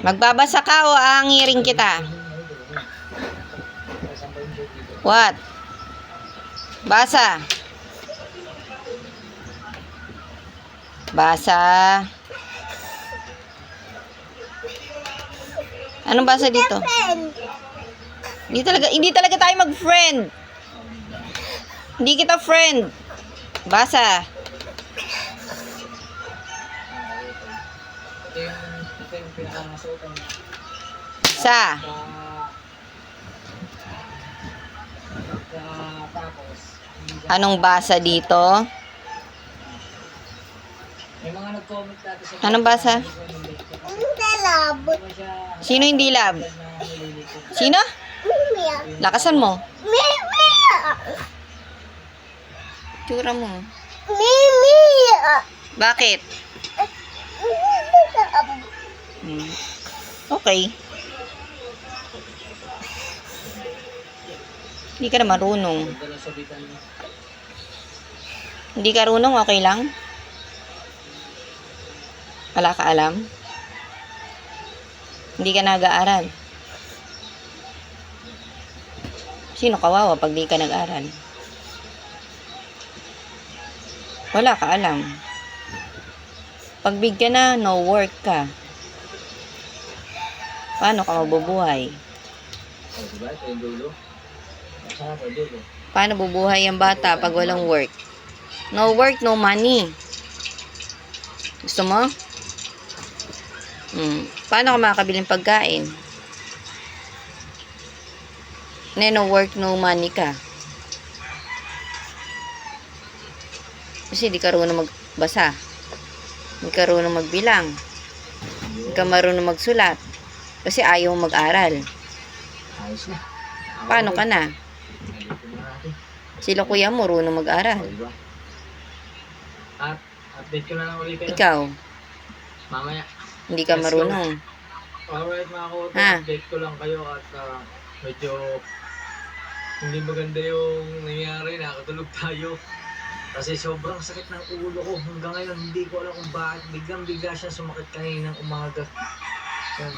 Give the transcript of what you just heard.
Magbabasa ka o aangirin kita? What? Basa. Basa. Anong basa dito? Hindi talaga tayo mag-friend. Hindi kita friend. Basa. Ito yung pinakasutan niya. Sa. Tapos, Anong basa dito? may mga nag-comment dati sa Anong basa? Sino hindi love? Sino? Lakasan mo. Tsura mo. Bakit? Okay. Hindi ka na marunong. Hindi ka marunong, okay lang? Wala ka alam? Hindi ka nag-aaral? Sino kawawa pag di ka nag-aaral? Wala ka alam. Pag big ka na, no work ka. Paano ka mabubuhay? Paano bubuhay ang bata pag walang work? No work, no money. Gusto mo? Paano ka makakabili ng pagkain? No work, no money ka. Kasi di ka marunong magbasa. Di ka marunong magbilang. Di ka marunong magsulat. Kasi ayaw mag-aral. Paano ka na? Sila kuya mo, marunong mag-aral. At update ko na lang ulit kayo. Ikaw, Mamaya. hindi ka marunong. Alright mga koto, Ha? update ko lang kayo at medyo hindi maganda yung nangyari. Nakatulog tayo. Kasi sobrang sakit ng ulo ko. Hanggang ngayon hindi ko alam kung bakit biglang bigla siya sumakit kaninang umaga. Yan.